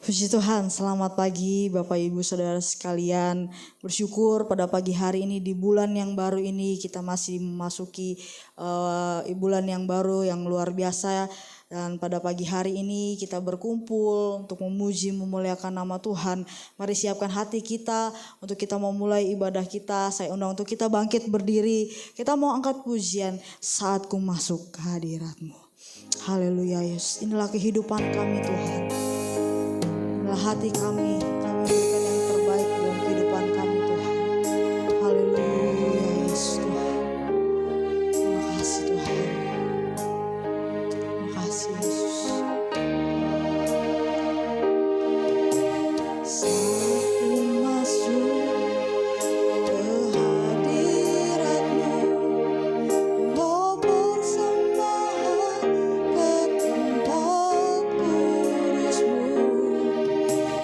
Puji Tuhan, selamat pagi Bapak Ibu Saudara sekalian. Bersyukur pada pagi hari ini di bulan yang baru ini kita masih memasuki bulan yang baru yang luar biasa. Dan pada pagi hari ini kita berkumpul untuk memuji memuliakan nama Tuhan. Mari siapkan hati kita untuk kita memulai ibadah kita. Saya undang untuk kita bangkit berdiri. Kita mau angkat pujian saat ku masuk ke hadirat-Mu. Haleluya Yesus. Inilah kehidupan kami Tuhan. Hati kami berikan yang terbaik dalam kehidupan kami Tuhan. Haleluya Yesus Tuhan. Terima kasih Tuhan. Terima kasih Yesus. Saat ku masuk ke hadirat-Mu, mau persembahan ke tempat kudus-Mu.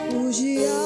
Pujian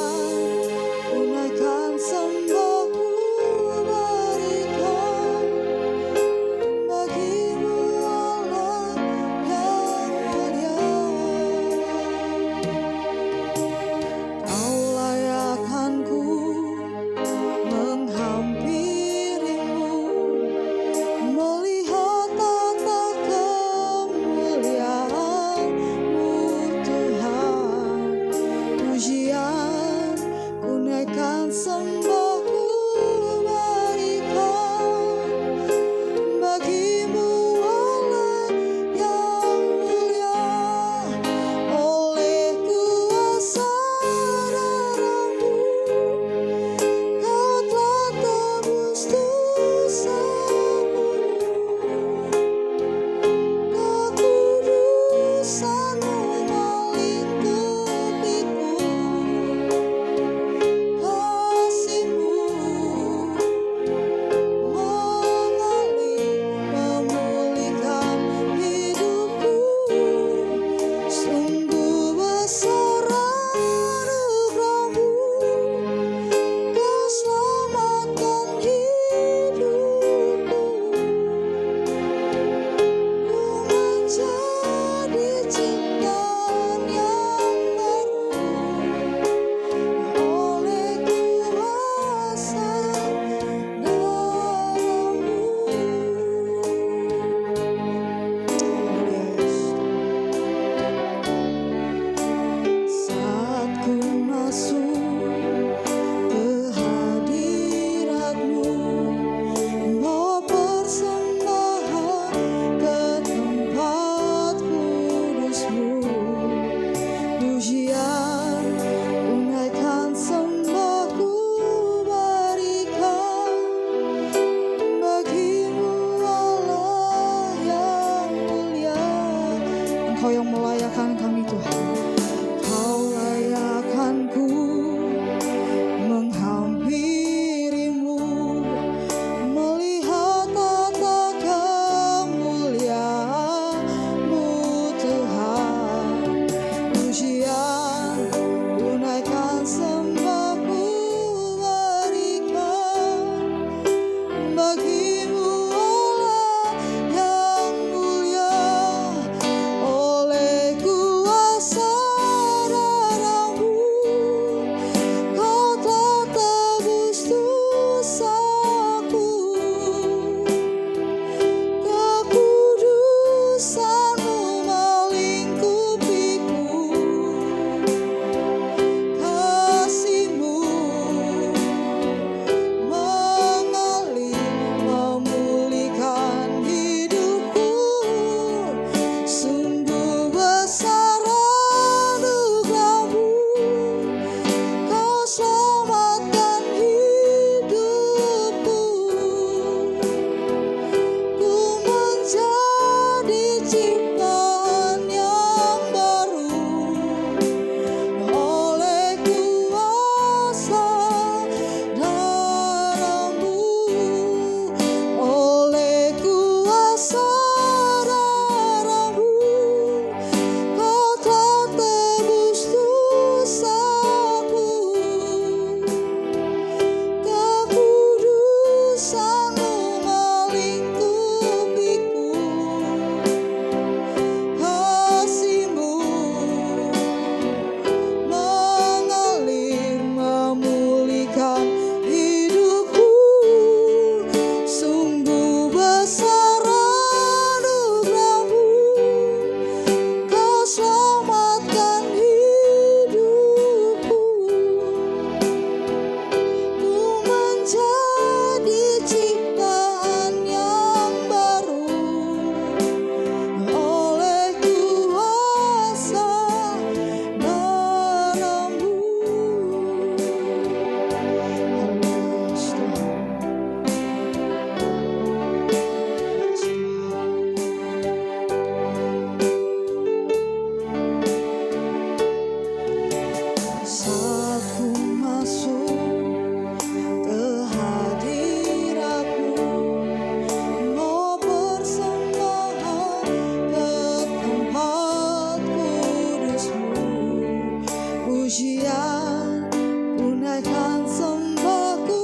pujian, tunaikan sembahku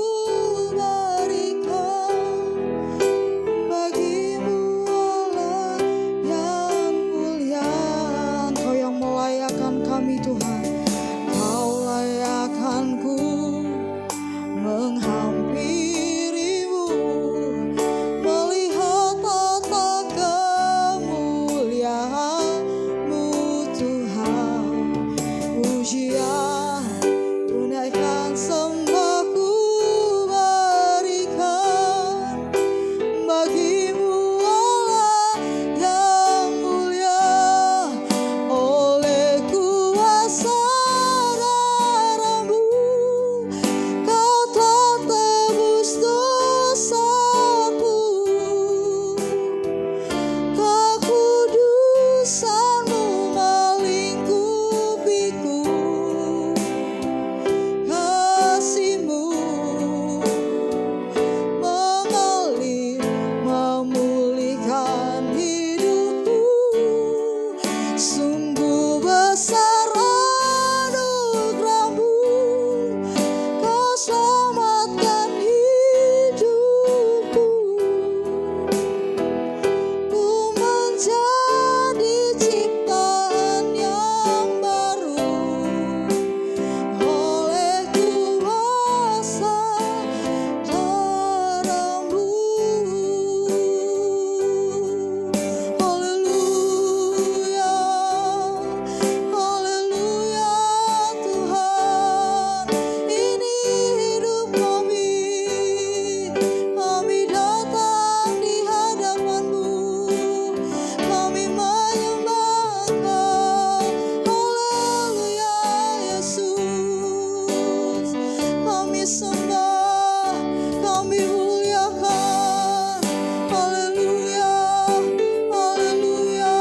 berikan bagimu Allah yang mulia. Engkau yang melayakkan kami Tuhan, Kau layakkanku menghampirimu, melihat tata kemuliaan-Mu Tuhan. Pujian, tunaikan sembahku berikan bagimu Allah yang mulia. Oleh kuasa darah-Mu Kau telah tebus dosaku, kekudusan-Mu melingkupiku, kasih-Mu mengalir memulihkan hidupku. Sungguh besar anugerah-Mu, Kau selamatkan hidupku. Ku menjadi ciptaan yang baru oleh kuasa darah-Mu. Haleluya, haleluya Tuhan, ini hidup kami datang di hadapan-Mu, kami menyembah Engkau. Haleluya Yesus, kami sembah, kami muliakan. Haleluya, haleluya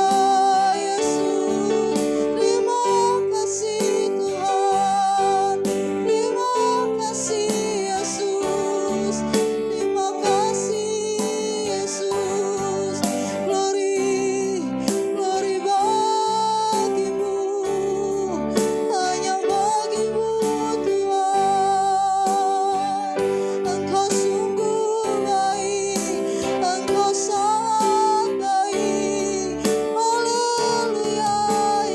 Yesus. Terima kasih Tuhan, terima kasih Yesus, terima kasih Yesus. Glory, glory bagimu, hanya bagimu Tuhan. Engkau sungguh baik, Engkau sangat baik. Haleluya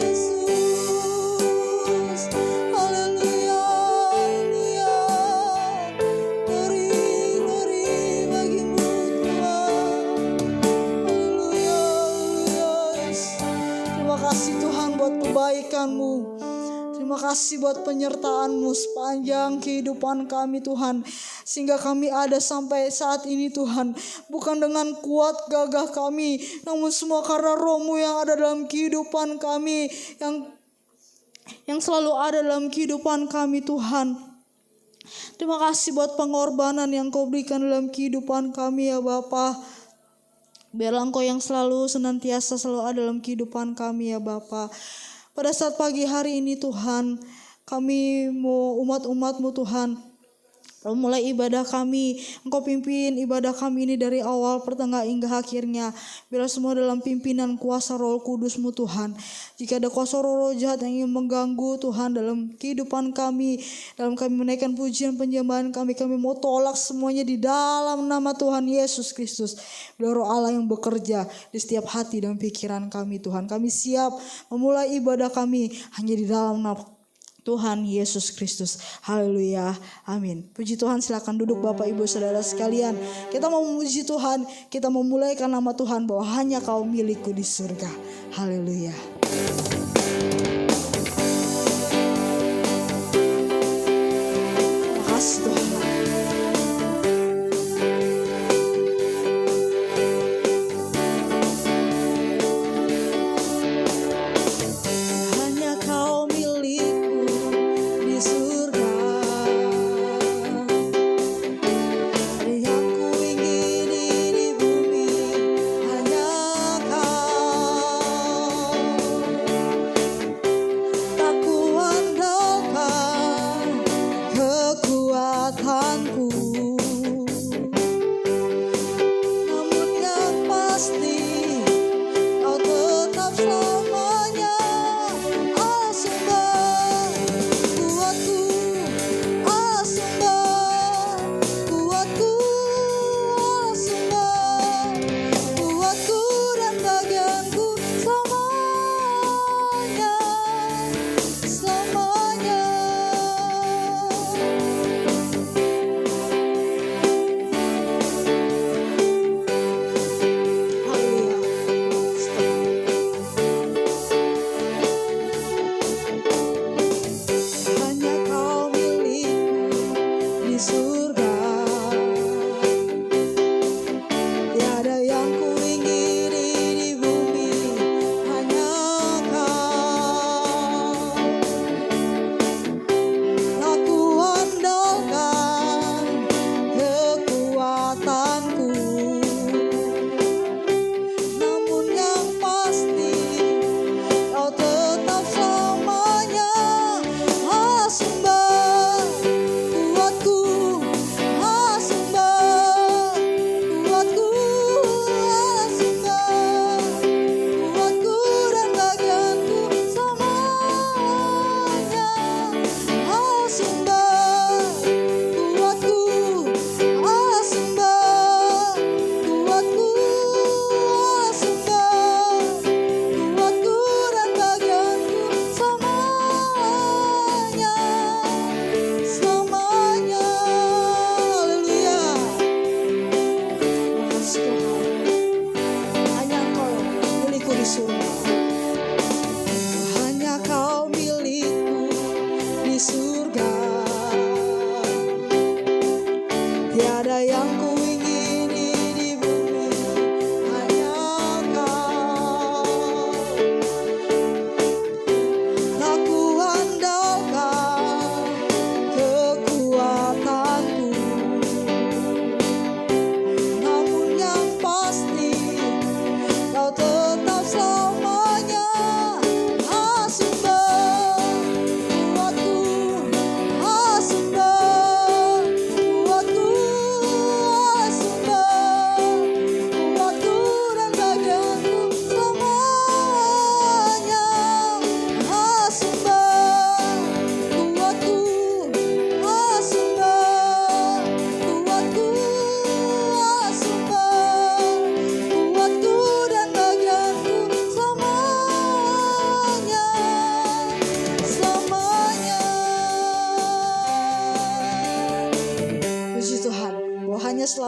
Yesus, haleluya, haleluya. Glory, glory bagimu Tuhan. Haleluya, haleluya Yesus. Terima kasih Tuhan buat kebaikan-Mu. Terima kasih buat penyertaan-Mu sepanjang kehidupan kami Tuhan, sehingga kami ada sampai saat ini Tuhan. Bukan dengan kuat gagah kami, namun semua karena Roh-Mu yang ada dalam kehidupan kami, yang selalu ada dalam kehidupan kami Tuhan. Terima kasih buat pengorbanan yang Kau berikan dalam kehidupan kami ya Bapa. Biarlah Engkau yang senantiasa selalu ada dalam kehidupan kami ya Bapa. Pada saat pagi hari ini Tuhan, kami mau umat-umat-Mu Tuhan, mulai ibadah kami, Engkau pimpin ibadah kami ini dari awal, pertengahan hingga akhirnya. Biarlah semua dalam pimpinan kuasa Roh Kudus-Mu Tuhan. Jika ada kuasa roh jahat yang ingin mengganggu Tuhan dalam kehidupan kami, dalam kami menaikkan pujian penyembahan kami mau tolak semuanya di dalam nama Tuhan Yesus Kristus. Biar Roh Allah yang bekerja di setiap hati dan pikiran kami Tuhan. Kami siap memulai ibadah kami hanya di dalam nama Tuhan Yesus Kristus. Haleluya, amin. Puji Tuhan, silakan duduk Bapak Ibu Saudara sekalian. Kita mau memuji Tuhan, kita memulaikan nama Tuhan bahwa hanya Kau milikku di surga. Haleluya. Terima kasih Tuhan. Hanya Kau milikku di surga. Yang ku ingini di bumi hanya Kau.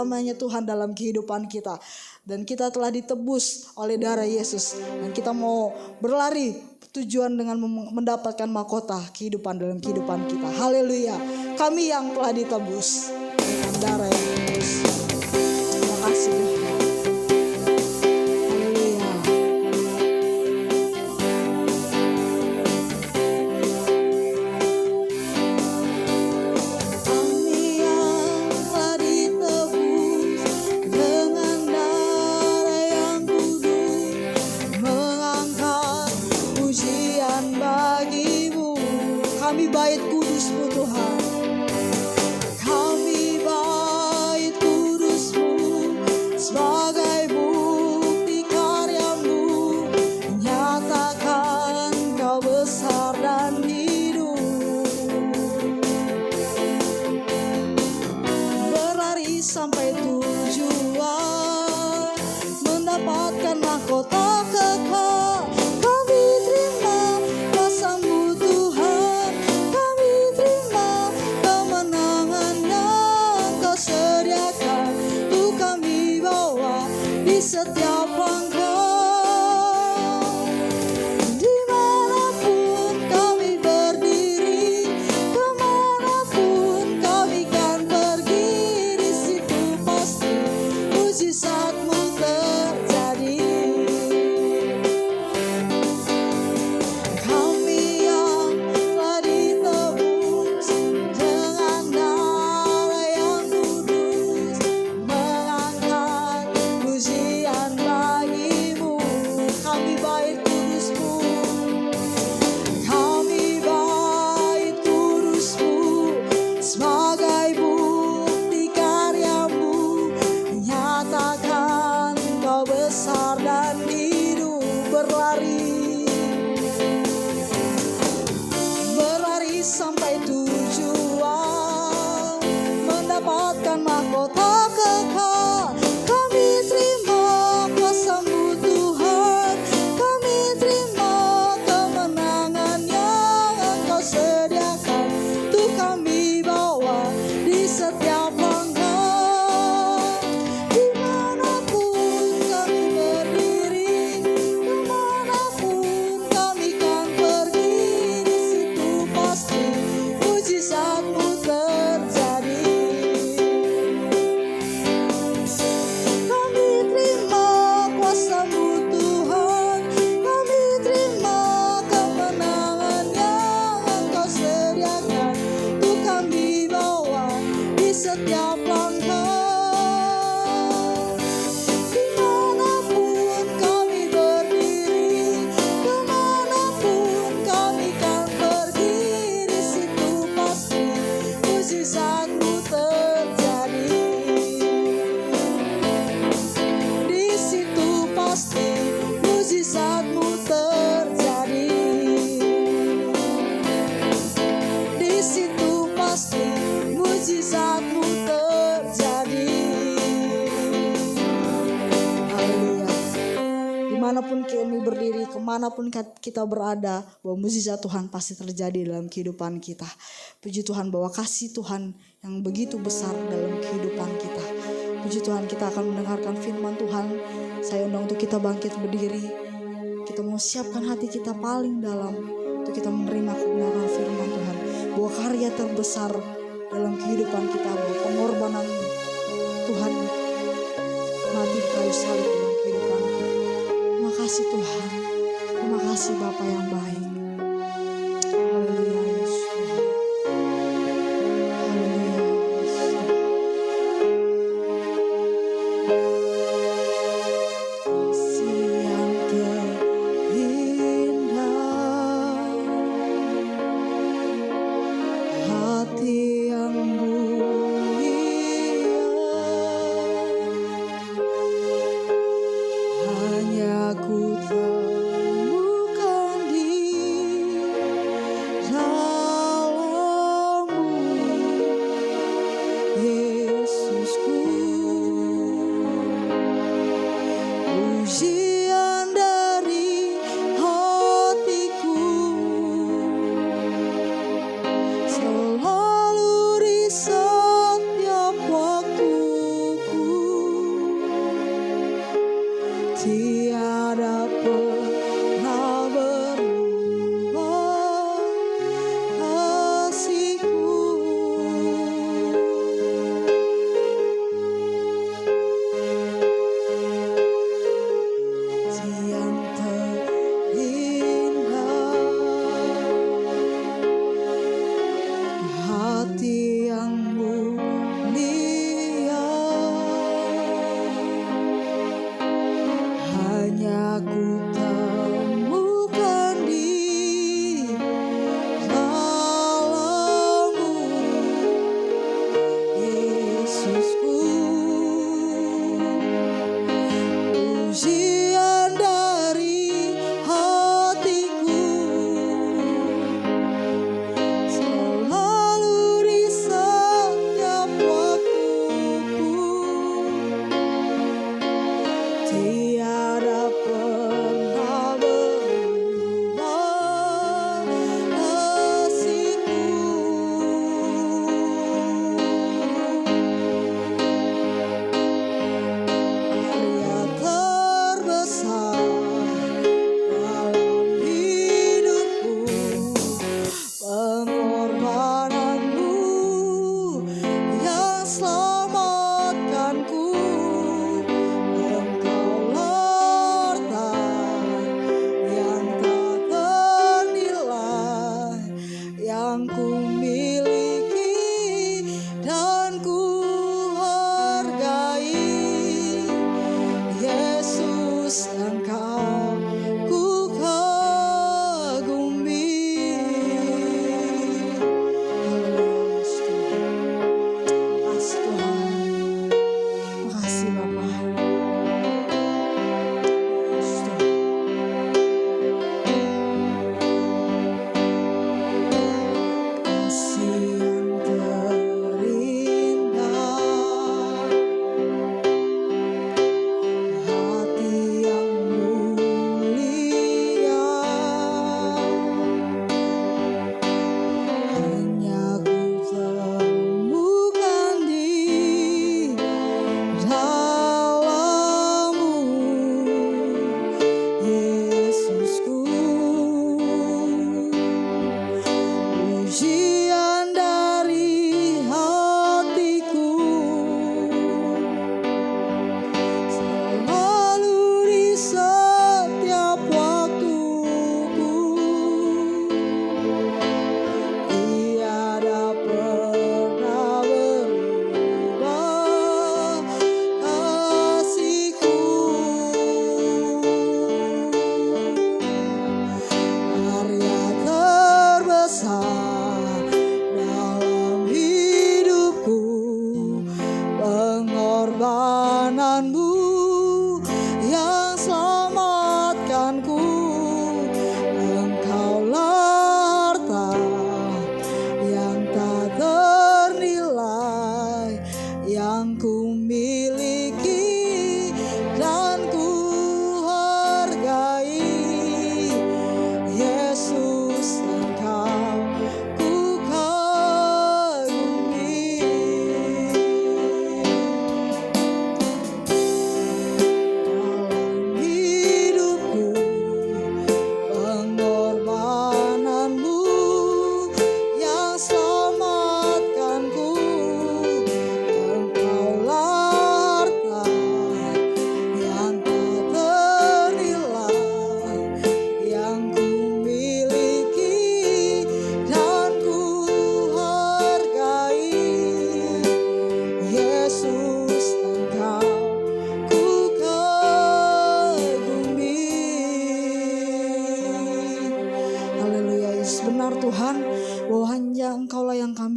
selama-lamanya Tuhan dalam kehidupan kita. Dan kita telah ditebus oleh darah Yesus. Dan kita mau berlari tujuan dengan mendapatkan mahkota kehidupan dalam kehidupan kita. Haleluya. Kami yang telah ditebus dengan darah yang tebus. Terima kasih Tuhan. Kami bait kudus-Mu Tuhan. Kami bait kudus-Mu sebagai bukti karya-Mu, menyatakan Kau besar dan hidup. Berlari sampai tujuan, mendapatkan mahkota kekal. Kami terima kuasa-Mu Tuhan. Kami terima kemenangan yang Kau sediakan. Tuh kami bawa di setiap langkah. Dimanapun kami berdiri, kemanapun kami kan pergi, di situ pasti mujizat-Mu terjadi. Kami yang telah ditebus dengan darah yang kudus, mengangkat pujian bagi-Mu. Kami bait kudus-Mu. Kami bait kudus-Mu sebagai bukti karya-Mu, menyatakan Kau besar dan hidup. Berlari sampai tujuan, mendapatkan mahkota kekal. Kami terima kuasa-Mu Tuhan. Kami terima kemenangan yang Engkau sediakan. Tuh kami bawa di setiap langkah. Dimanapun kami berdiri, kemanapun kami kan pergi, di situ pasti mujizat-Mu terjadi. Kami terima kuasa-Mu Tuhan. Kami terima kemenangan yang Engkau sediakan. Tuh kami bawa di setiap langkah. Dimanapun kami berdiri, kemanapun kami kan pergi, di situ pasti mujizat-Mu terjadi. Di situ pasti mujizat-Mu terjadi. Di situ pasti mujizat-Mu terjadi. Haleluya. Dimanapun kami berdiri, kemanapun kita berada, bahwa mujizat Tuhan pasti terjadi dalam kehidupan kita. Puji Tuhan bahwa kasih Tuhan yang begitu besar dalam kehidupan kita. Puji Tuhan, kita akan mendengarkan firman Tuhan. Saya undang untuk kita bangkit berdiri. Kita mau siapkan hati kita paling dalam untuk kita menerima kebenaran firman Tuhan. Bahwa karya terbesar dalam kehidupan kita, bahwa pengorbanan Tuhan mati di kayu salib dalam kehidupan kita. Terima kasih Tuhan. Terima kasih Bapa yang baik. Haleluya Yesus Tuhan. Haleluya Yesus. Kasih yang terindah, hati yang mulia, hanya ku temukan di yang ku miliki dan ku hargai. Yesus, Engkau ku kagumi. Makasih Tuhan, makasih Bapa.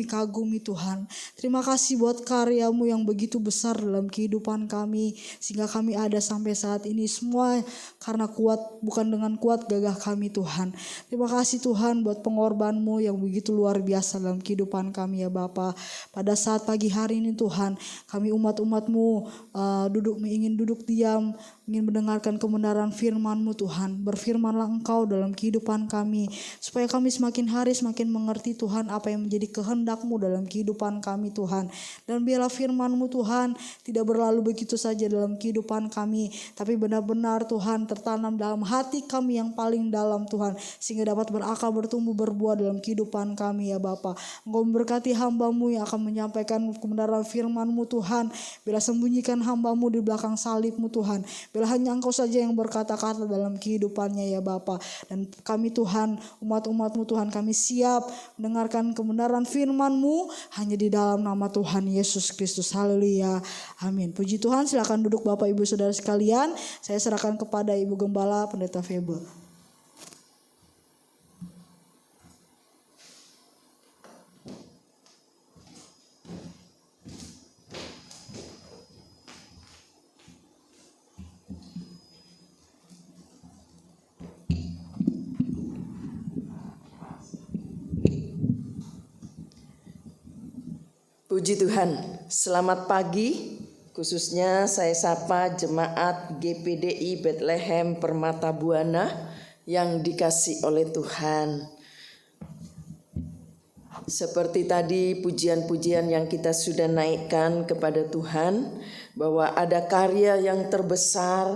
Kagumi Tuhan. Terima kasih buat karya-Mu yang begitu besar dalam kehidupan kami sehingga kami ada sampai saat ini, semua karena bukan dengan kuat gagah kami Tuhan. Terima kasih Tuhan buat pengorban-Mu yang begitu luar biasa dalam kehidupan kami ya Bapa. Pada saat pagi hari ini Tuhan, kami umat-umat-Mu ingin duduk diam, ingin mendengarkan kebenaran firman-Mu Tuhan. Berfirmanlah Engkau dalam kehidupan kami supaya kami semakin hari semakin mengerti Tuhan apa yang menjadi kehendak-Mu dalam kehidupan kami Tuhan. Dan biarlah firman-Mu Tuhan tidak berlalu begitu saja dalam kehidupan kami, tapi benar-benar Tuhan tertanam dalam hati kami yang paling dalam Tuhan, sehingga dapat berakar, bertumbuh, berbuah dalam kehidupan kami ya Bapa. Engkau memberkati hamba-Mu yang akan menyampaikan kebenaran firman-Mu Tuhan. Bila sembunyikan hamba-Mu di belakang salib-Mu Tuhan. Bila hanya Engkau saja yang berkata-kata dalam kehidupannya ya Bapa. Dan kami Tuhan, umat-umat-Mu Tuhan, kami siap mendengarkan kebenaran firman-Mu hanya di dalam nama Tuhan Yesus Kristus. Haleluya. Amin. Puji Tuhan, silakan duduk Bapak Ibu Saudara sekalian. Saya serahkan kepada Ibu Gembala Pendeta Febel. Puji Tuhan, selamat pagi. Khususnya saya sapa jemaat GPDI Bethlehem Permata Buana yang dikasih oleh Tuhan. Seperti tadi pujian-pujian yang kita sudah naikkan kepada Tuhan, bahwa ada karya yang terbesar,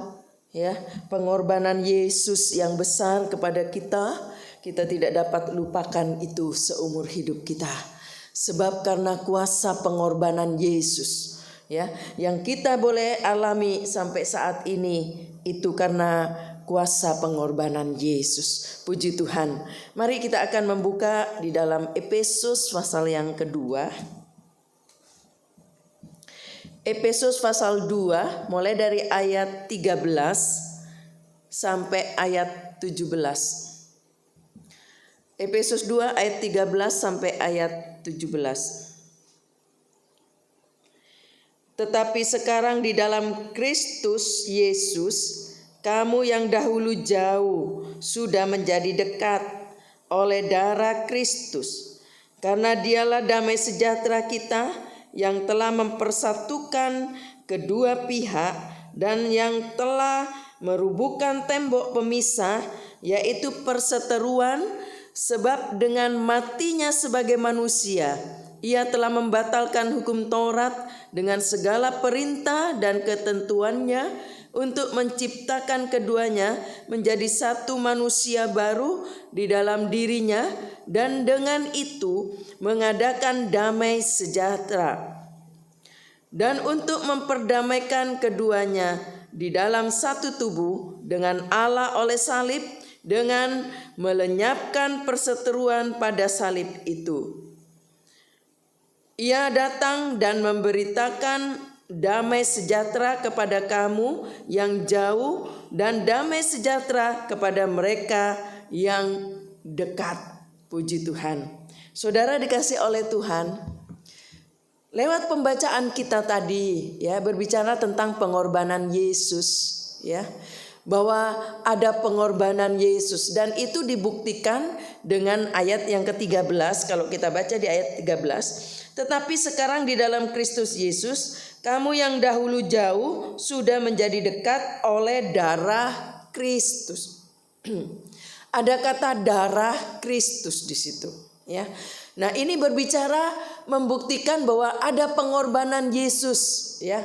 ya, pengorbanan Yesus yang besar kepada kita tidak dapat lupakan itu seumur hidup kita. Sebab karena kuasa pengorbanan Yesus, ya, yang kita boleh alami sampai saat ini, itu karena kuasa pengorbanan Yesus. Puji Tuhan. Mari kita akan membuka di dalam Efesus pasal yang kedua. Efesus pasal 2 mulai dari ayat 13 sampai ayat 17. Efesus 2 ayat 13 sampai ayat 17. Tetapi sekarang di dalam Kristus Yesus, kamu yang dahulu jauh sudah menjadi dekat oleh darah Kristus. Karena dialah damai sejahtera kita yang telah mempersatukan kedua pihak dan yang telah merubuhkan tembok pemisah, yaitu perseteruan, sebab dengan matinya sebagai manusia, ia telah membatalkan hukum Taurat dengan segala perintah dan ketentuannya untuk menciptakan keduanya menjadi satu manusia baru di dalam dirinya, dan dengan itu mengadakan damai sejahtera. Dan untuk memperdamaikan keduanya di dalam satu tubuh dengan Allah oleh salib, dengan melenyapkan perseteruan pada salib itu. Ia datang dan memberitakan damai sejahtera kepada kamu yang jauh dan damai sejahtera kepada mereka yang dekat. Puji Tuhan. Saudara dikasih oleh Tuhan, lewat pembacaan kita tadi ya, berbicara tentang pengorbanan Yesus ya, bahwa ada pengorbanan Yesus, dan itu dibuktikan dengan ayat yang ke-13. Kalau kita baca di ayat 13, tetapi sekarang di dalam Kristus Yesus, kamu yang dahulu jauh sudah menjadi dekat oleh darah Kristus. Ada kata darah Kristus di situ ya. Nah, ini berbicara membuktikan bahwa ada pengorbanan Yesus ya.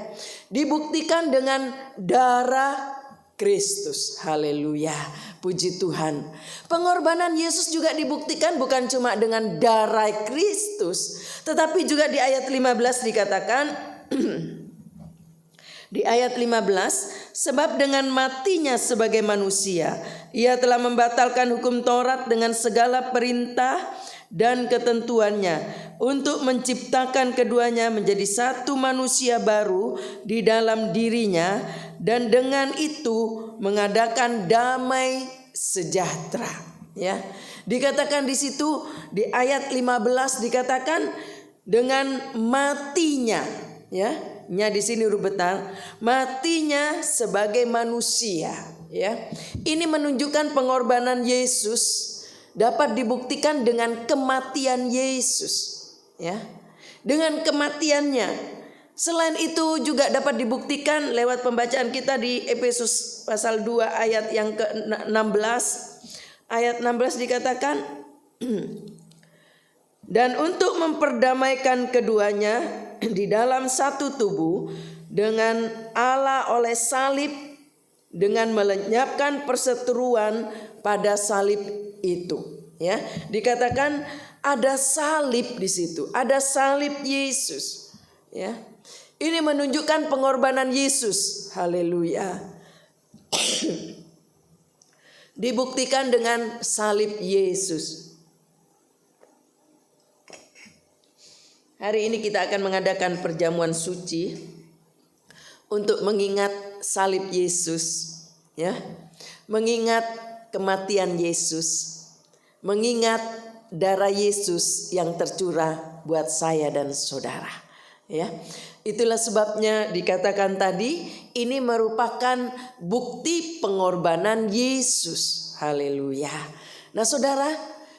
Dibuktikan dengan darah Kristus. Haleluya. Puji Tuhan. Pengorbanan Yesus juga dibuktikan bukan cuma dengan darah Kristus, tetapi juga di ayat 15 dikatakan di ayat 15, sebab dengan matinya sebagai manusia, ia telah membatalkan hukum Taurat dengan segala perintah dan ketentuannya untuk menciptakan keduanya menjadi satu manusia baru di dalam dirinya, dan dengan itu mengadakan damai sejahtera ya. Dikatakan di situ di ayat 15 dikatakan dengan matinya ya. Nya di sini huruf besar, matinya sebagai manusia ya. Ini menunjukkan pengorbanan Yesus dapat dibuktikan dengan kematian Yesus ya. Dengan kematiannya. Selain itu juga dapat dibuktikan lewat pembacaan kita di Efesus pasal 2 ayat yang ke-16. Ayat 16 dikatakan dan untuk memperdamaikan keduanya di dalam satu tubuh dengan Allah oleh salib, dengan melenyapkan perseteruan pada salib itu ya. Dikatakan ada salib di situ, ada salib Yesus ya. Ini menunjukkan pengorbanan Yesus. Haleluya. Dibuktikan dengan salib Yesus. Hari ini kita akan mengadakan perjamuan suci untuk mengingat salib Yesus ya. Mengingat kematian Yesus, mengingat darah Yesus yang tercurah buat saya dan saudara ya. Itulah sebabnya dikatakan tadi ini merupakan bukti pengorbanan Yesus. Haleluya. Nah, saudara,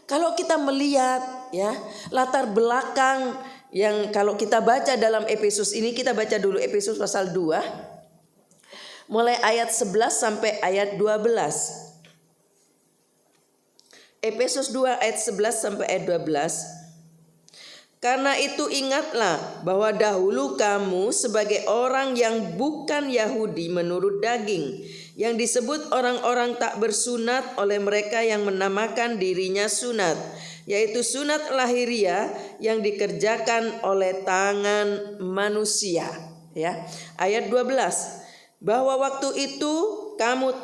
kalau kita melihat ya latar belakang yang kalau kita baca dalam Efesus ini, kita baca dulu Efesus pasal 2 mulai ayat 11 sampai ayat 12. Efesus 2 ayat 11 sampai ayat 12. Karena itu ingatlah bahwa dahulu kamu sebagai orang yang bukan Yahudi menurut daging, yang disebut orang-orang tak bersunat oleh mereka yang menamakan dirinya sunat, yaitu sunat lahiriah yang dikerjakan oleh tangan manusia ya. Ayat 12, bahwa waktu itu kamu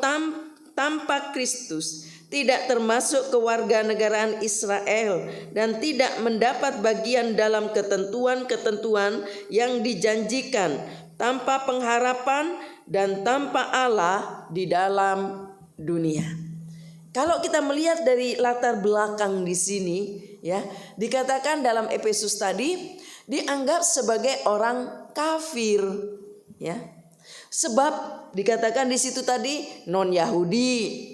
tanpa Kristus, tidak termasuk kewarganegaraan Israel, dan tidak mendapat bagian dalam ketentuan-ketentuan yang dijanjikan, tanpa pengharapan dan tanpa Allah di dalam dunia. Kalau kita melihat dari latar belakang di sini, ya, dikatakan dalam Efesus tadi dianggap sebagai orang kafir, ya. Sebab dikatakan di situ tadi non Yahudi,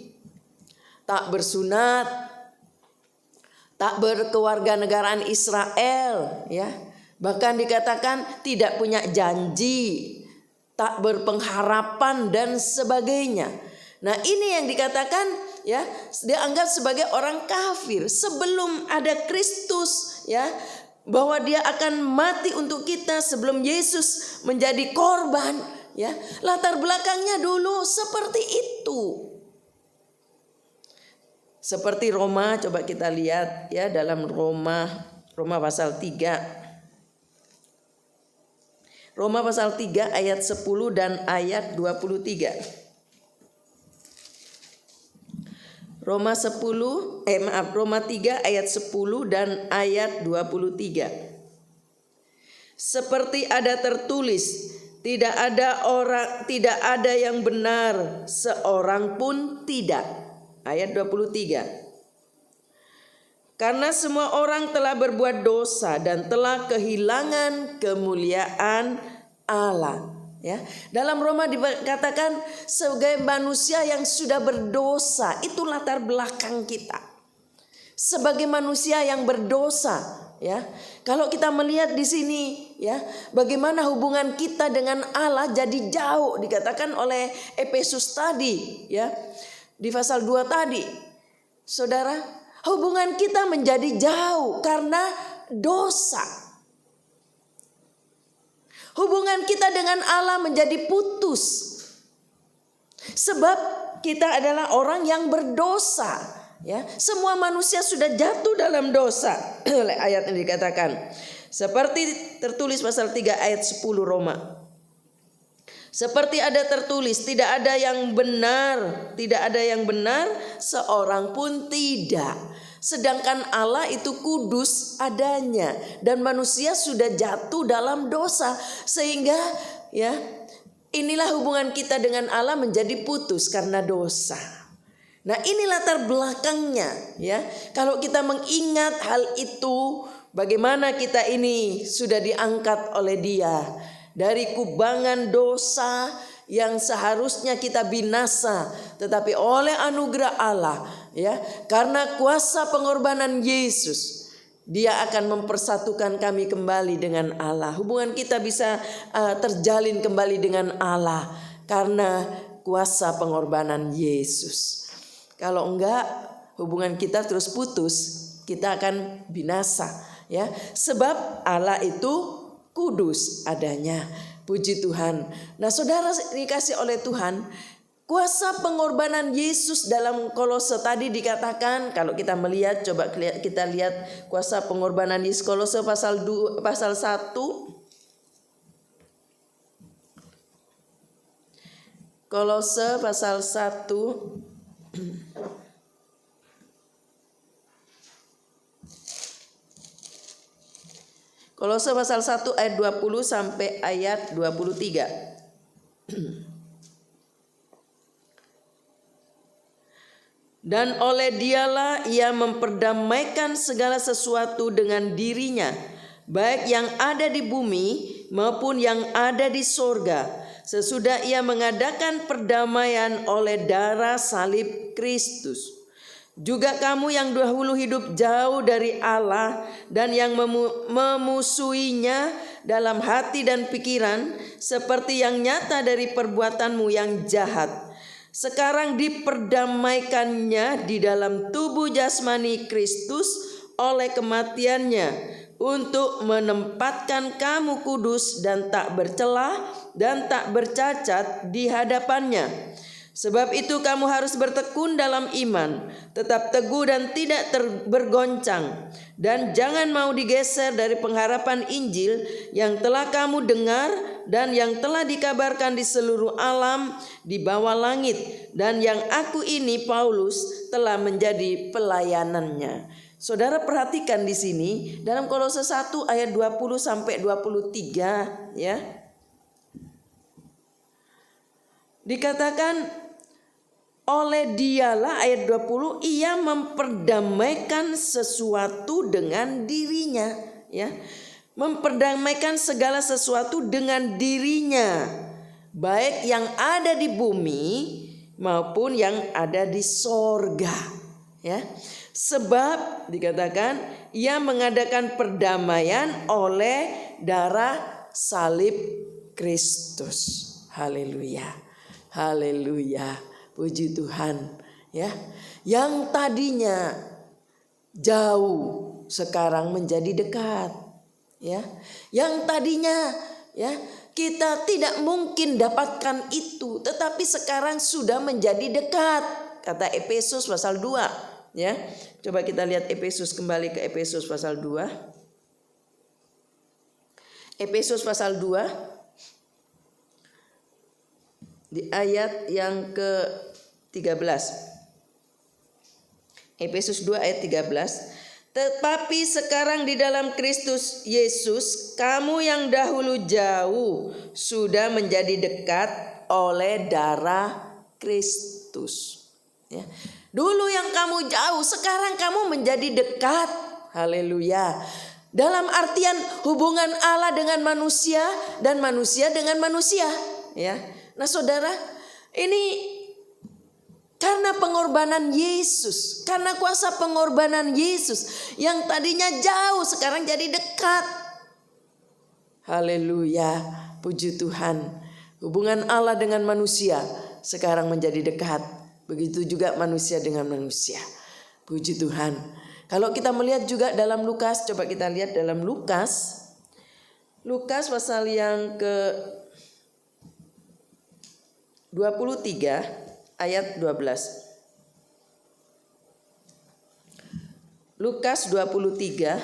tak bersunat, tak berkewarganegaraan Israel, ya. Bahkan dikatakan tidak punya janji, tak berpengharapan dan sebagainya. Nah, ini yang dikatakan, ya, dianggap sebagai orang kafir sebelum ada Kristus, ya, bahwa dia akan mati untuk kita sebelum Yesus menjadi korban, ya. Latar belakangnya dulu seperti itu. Seperti Roma, coba kita lihat, ya, dalam Roma pasal 3. Roma pasal 3 ayat 10 dan ayat 23. Roma 3 ayat 10 dan ayat 23. Seperti ada tertulis, tidak ada yang benar, seorang pun tidak. Ayat 23. Karena semua orang telah berbuat dosa dan telah kehilangan kemuliaan Allah. Ya, dalam Roma dikatakan sebagai manusia yang sudah berdosa, itu latar belakang kita. Sebagai manusia yang berdosa, ya. Kalau kita melihat di sini, ya, bagaimana hubungan kita dengan Allah jadi jauh, dikatakan oleh Efesus tadi, ya. Di pasal 2 tadi. Saudara, hubungan kita menjadi jauh karena dosa. Hubungan kita dengan Allah menjadi putus. Sebab kita adalah orang yang berdosa, ya. Semua manusia sudah jatuh dalam dosa. Ayat ini dikatakan seperti tertulis pasal 3 ayat 10 Roma. Seperti ada tertulis, tidak ada yang benar, seorang pun tidak. Sedangkan Allah itu kudus adanya dan manusia sudah jatuh dalam dosa, sehingga, ya, inilah hubungan kita dengan Allah menjadi putus karena dosa. Nah, ini latar belakangnya, ya. Kalau kita mengingat hal itu, bagaimana kita ini sudah diangkat oleh Dia dari kubangan dosa yang seharusnya kita binasa, tetapi oleh anugerah Allah, ya, karena kuasa pengorbanan Yesus, Dia akan mempersatukan kami kembali dengan Allah. Hubungan kita bisa terjalin kembali dengan Allah karena kuasa pengorbanan Yesus. Kalau enggak, hubungan kita terus putus, kita akan binasa, ya. Sebab Allah itu kudus adanya. Puji Tuhan. Nah, saudara dikasih oleh Tuhan, kuasa pengorbanan Yesus dalam Kolose tadi dikatakan, kalau kita melihat, coba kita lihat kuasa pengorbanan Yesus Kolose pasal 1. Kolose pasal 1 Kolose pasal 1 ayat 20 sampai ayat 23. Dan oleh Dialah Ia memperdamaikan segala sesuatu dengan dirinya, baik yang ada di bumi maupun yang ada di sorga, sesudah Ia mengadakan perdamaian oleh darah salib Kristus. Juga kamu yang dahulu hidup jauh dari Allah dan yang memusuhinya dalam hati dan pikiran, seperti yang nyata dari perbuatanmu yang jahat, sekarang diperdamaikannya di dalam tubuh jasmani Kristus oleh kematiannya, untuk menempatkan kamu kudus dan tak bercela dan tak bercacat di hadapannya. Sebab itu kamu harus bertekun dalam iman, tetap teguh dan tidak bergoncang, dan jangan mau digeser dari pengharapan Injil yang telah kamu dengar dan yang telah dikabarkan di seluruh alam di bawah langit, dan yang aku ini Paulus telah menjadi pelayanannya. Saudara perhatikan di sini dalam Kolose 1 ayat 20 sampai 23 ya. Dikatakan oleh dialah ayat 20 ia memperdamaikan sesuatu dengan dirinya ya. Memperdamaikan segala sesuatu dengan dirinya, baik yang ada di bumi maupun yang ada di sorga ya. Sebab dikatakan ia mengadakan perdamaian oleh darah salib Kristus. Haleluya. Haleluya. Puji Tuhan ya. Yang tadinya jauh sekarang menjadi dekat ya. Yang tadinya ya kita tidak mungkin dapatkan itu, tetapi sekarang sudah menjadi dekat. Kata Efesus pasal 2 ya. Coba kita lihat Efesus, kembali ke Efesus pasal 2. Efesus pasal 2 di ayat yang ke-13. Efesus 2 ayat 13. Tetapi sekarang di dalam Kristus Yesus, kamu yang dahulu jauh sudah menjadi dekat oleh darah Kristus. Ya. Dulu yang kamu jauh, sekarang kamu menjadi dekat. Haleluya. Dalam artian hubungan Allah dengan manusia dan manusia dengan manusia. Ya. Nah saudara, ini karena pengorbanan Yesus, karena kuasa pengorbanan Yesus yang tadinya jauh sekarang jadi dekat. Haleluya, puji Tuhan. Hubungan Allah dengan manusia sekarang menjadi dekat. Begitu juga manusia dengan manusia. Puji Tuhan. Kalau kita melihat juga dalam Lukas, coba kita lihat dalam Lukas. Lukas pasal yang ke 23 ayat 12. Lukas 23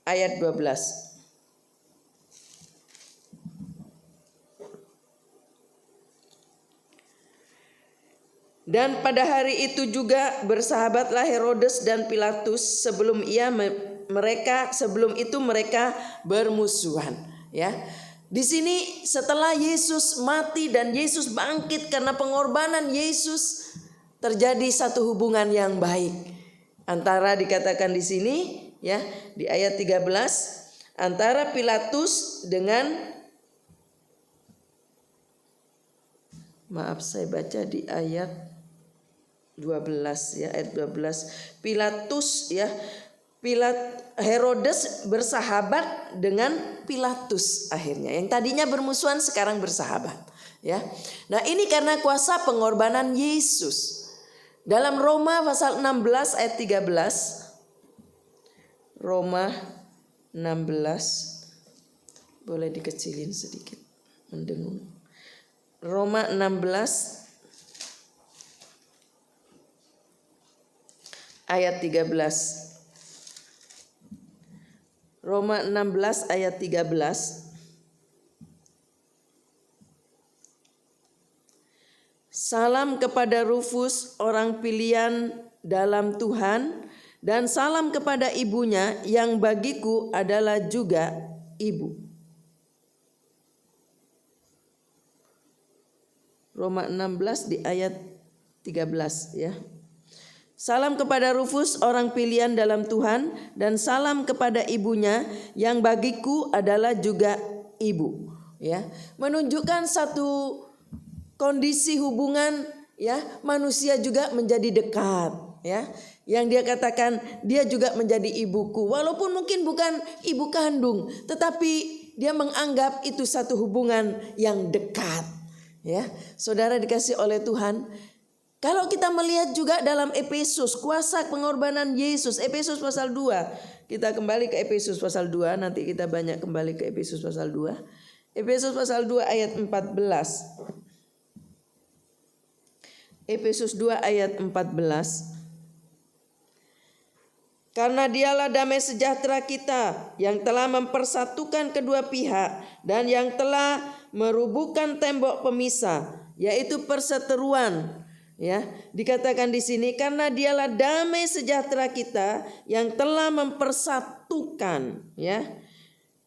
ayat 12. Dan pada hari itu juga bersahabatlah Herodes dan Pilatus sebelum itu mereka bermusuhan ya. Di sini setelah Yesus mati dan Yesus bangkit karena pengorbanan Yesus, terjadi satu hubungan yang baik antara, dikatakan di sini ya di ayat 13, antara Pilatus dengan, maaf saya baca di ayat 12 ya, ayat 12. Pilatus ya, Herodes bersahabat dengan Pilatus akhirnya. Yang tadinya bermusuhan sekarang bersahabat ya. Nah, ini karena kuasa pengorbanan Yesus. Dalam Roma pasal 16 ayat 13. Roma 16. Boleh dikecilin sedikit mendengung. Roma 16 ayat 13. Roma 16 ayat 13. Salam kepada Rufus, orang pilihan dalam Tuhan, dan salam kepada ibunya yang bagiku adalah juga ibu. Roma 16 di ayat 13 ya. Salam kepada Rufus, orang pilihan dalam Tuhan, dan salam kepada ibunya yang bagiku adalah juga ibu. Ya, menunjukkan satu kondisi hubungan ya, manusia juga menjadi dekat ya. Yang dia katakan dia juga menjadi ibuku, walaupun mungkin bukan ibu kandung, tetapi dia menganggap itu satu hubungan yang dekat. Ya, saudara dikasih oleh Tuhan. Kalau kita melihat juga dalam Efesus, kuasa pengorbanan Yesus, Efesus pasal 2. Kita kembali ke Efesus pasal 2, nanti kita banyak kembali ke Efesus pasal 2. Efesus pasal 2 ayat 14. Efesus 2 ayat 14. Karena dialah damai sejahtera kita yang telah mempersatukan kedua pihak dan yang telah merubuhkan tembok pemisah, yaitu perseteruan. Ya, dikatakan di sini karena dialah damai sejahtera kita yang telah mempersatukan ya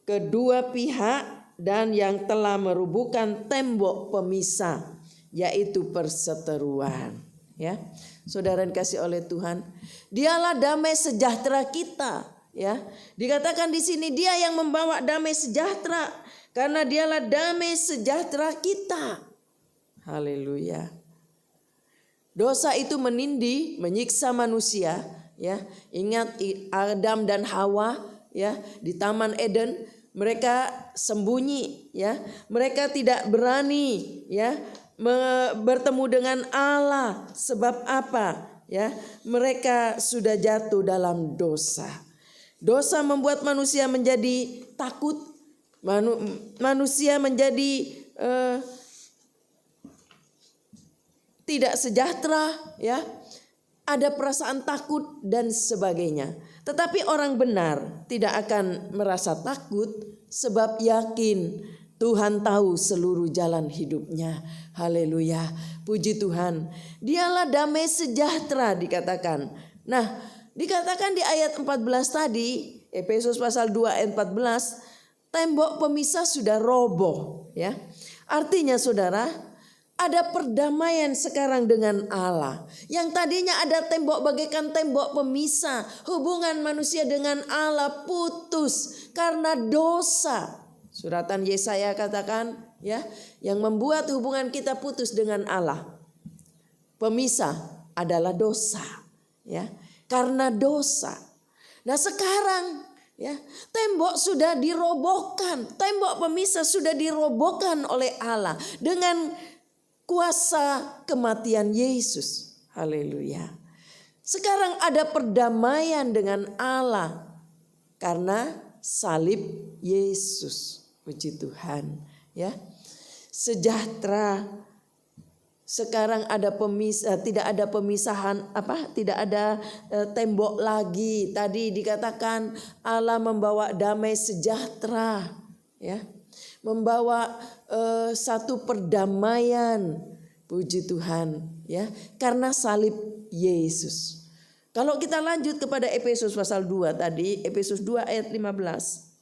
kedua pihak dan yang telah merubuhkan tembok pemisah, yaitu perseteruan. Ya, saudara yang kasih oleh Tuhan, dialah damai sejahtera kita. Ya, dikatakan di sini dia yang membawa damai sejahtera, karena dialah damai sejahtera kita. Haleluya. Dosa itu menindih, menyiksa manusia. Ya, ingat Adam dan Hawa ya di Taman Eden, mereka sembunyi. Ya, mereka tidak berani ya bertemu dengan Allah. Sebab apa? Ya, mereka sudah jatuh dalam dosa. Dosa membuat manusia menjadi takut. Manusia menjadi tidak sejahtera, ya. Ada perasaan takut dan sebagainya. Tetapi orang benar tidak akan merasa takut sebab yakin Tuhan tahu seluruh jalan hidupnya. Haleluya. Puji Tuhan. Dialah damai sejahtera dikatakan. Nah, dikatakan di ayat 14 tadi, Efesus pasal 2 ayat 14, tembok pemisah sudah roboh, ya. Artinya saudara, ada perdamaian sekarang dengan Allah. Yang tadinya ada tembok bagaikan tembok pemisah, hubungan manusia dengan Allah putus karena dosa. Suratan Yesaya katakan ya, yang membuat hubungan kita putus dengan Allah, pemisah adalah dosa, ya. Karena dosa. Nah, sekarang ya, tembok sudah dirobohkan, tembok pemisah sudah dirobohkan oleh Allah dengan kuasa kematian Yesus. Haleluya. Sekarang ada perdamaian dengan Allah karena salib Yesus. Puji Tuhan, ya. Sejahtera. Sekarang ada pemisah, tidak ada pemisahan tidak ada tembok lagi. Tadi dikatakan Allah membawa damai sejahtera, ya. Membawa satu perdamaian. Puji Tuhan, ya. Karena salib Yesus. Kalau kita lanjut kepada Efesus pasal 2 tadi, Efesus 2 ayat 15.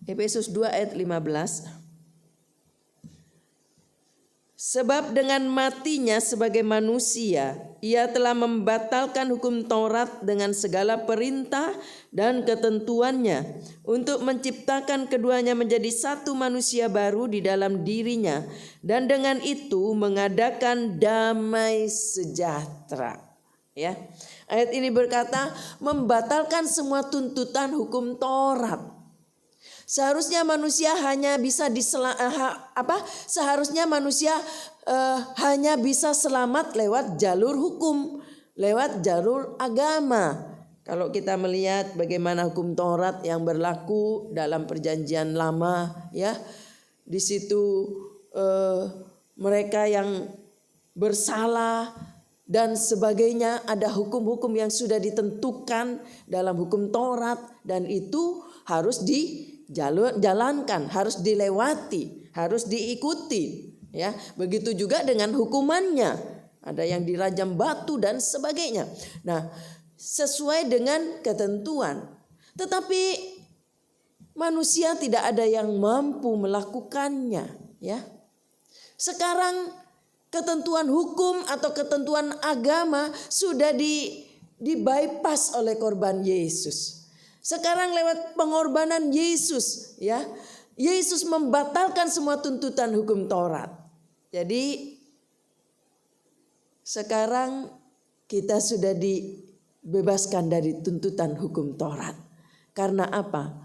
Efesus 2 ayat 15. Sebab dengan matinya sebagai manusia, ia telah membatalkan hukum Taurat dengan segala perintah dan ketentuannya untuk menciptakan keduanya menjadi satu manusia baru di dalam dirinya, dan dengan itu mengadakan damai sejahtera. Ya. Ayat ini berkata membatalkan semua tuntutan hukum Taurat. Seharusnya manusia hanya bisa seharusnya manusia hanya bisa selamat lewat jalur hukum, lewat jalur agama. Kalau kita melihat bagaimana hukum Taurat yang berlaku dalam perjanjian lama, ya, di situ mereka yang bersalah dan sebagainya, ada hukum-hukum yang sudah ditentukan dalam hukum Taurat dan itu harus dijalankan, harus dilewati, harus diikuti, ya. Begitu juga dengan hukumannya, ada yang dirajam batu dan sebagainya. Nah, sesuai dengan ketentuan. Tetapi manusia tidak ada yang mampu melakukannya, ya. Sekarang ketentuan hukum atau ketentuan agama sudah di bypass oleh korban Yesus. Sekarang lewat pengorbanan Yesus, ya, Yesus membatalkan semua tuntutan hukum Taurat. Jadi sekarang kita sudah dibebaskan dari tuntutan hukum Taurat. Karena apa?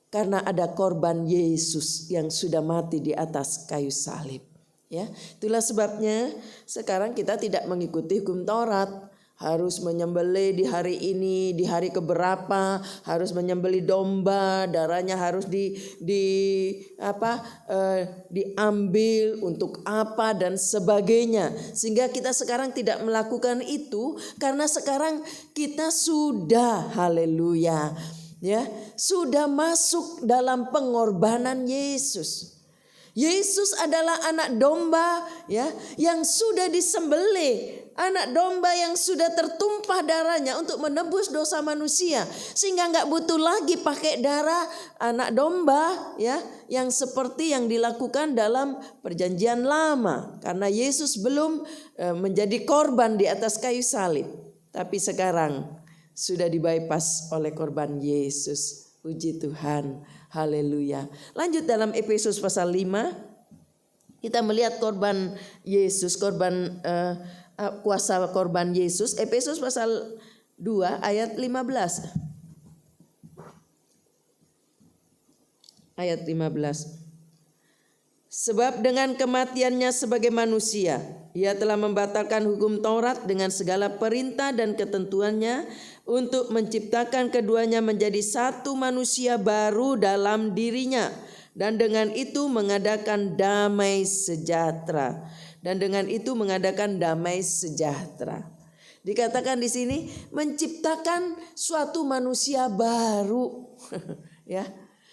Karena ada korban Yesus yang sudah mati di atas kayu salib. Ya, itulah sebabnya sekarang kita tidak mengikuti hukum Taurat. harus menyembelih di hari ini, di hari keberapa, harus menyembelih domba, darahnya harus diambil untuk apa dan sebagainya. Sehingga kita sekarang tidak melakukan itu karena sekarang kita sudah, haleluya, ya, sudah masuk dalam pengorbanan Yesus. Yesus adalah anak domba, ya, yang sudah disembelih, anak domba yang sudah tertumpah darahnya untuk menebus dosa manusia, sehingga nggak butuh lagi pakai darah anak domba, ya, yang seperti yang dilakukan dalam perjanjian lama, karena Yesus belum menjadi korban di atas kayu salib, tapi sekarang sudah dibypass oleh korban Yesus. Puji Tuhan, haleluya. Lanjut dalam Efesus pasal 5, kita melihat korban Yesus, kuasa korban Yesus. Efesus pasal 2 ayat 15. Ayat 15. Sebab dengan kematiannya sebagai manusia, ia telah membatalkan hukum Taurat dengan segala perintah dan ketentuannya untuk menciptakan keduanya menjadi satu manusia baru dalam dirinya, dan dengan itu mengadakan damai sejahtera. Dikatakan di sini menciptakan suatu manusia baru ya,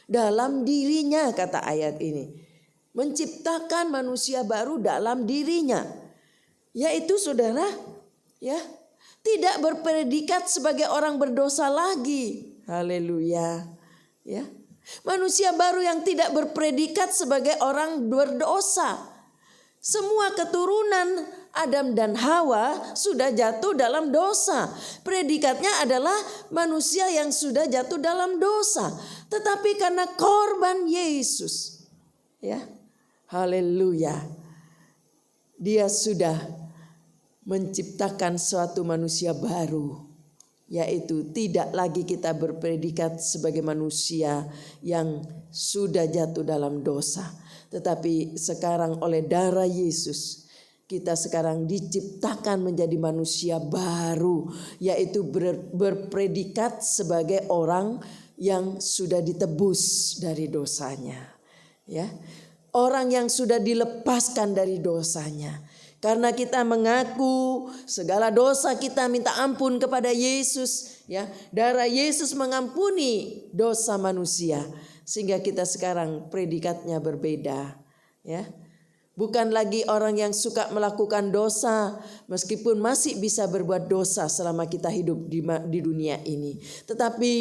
dalam dirinya, kata ayat ini. Menciptakan manusia baru dalam dirinya, yaitu saudara, ya, tidak berpredikat sebagai orang berdosa lagi. Haleluya. Ya. Manusia baru yang tidak berpredikat sebagai orang berdosa. Semua keturunan Adam dan Hawa sudah jatuh dalam dosa. Predikatnya adalah manusia yang sudah jatuh dalam dosa. Tetapi karena korban Yesus, ya, haleluya, Dia sudah menciptakan suatu manusia baru, yaitu tidak lagi kita berpredikat sebagai manusia yang sudah jatuh dalam dosa, tetapi sekarang oleh darah Yesus kita sekarang diciptakan menjadi manusia baru, yaitu berpredikat sebagai orang yang sudah ditebus dari dosanya, ya, orang yang sudah dilepaskan dari dosanya. Karena kita mengaku segala dosa kita, minta ampun kepada Yesus, ya. Darah Yesus mengampuni dosa manusia, sehingga kita sekarang predikatnya berbeda, ya. Bukan lagi orang yang suka melakukan dosa meskipun masih bisa berbuat dosa selama kita hidup di dunia ini. Tetapi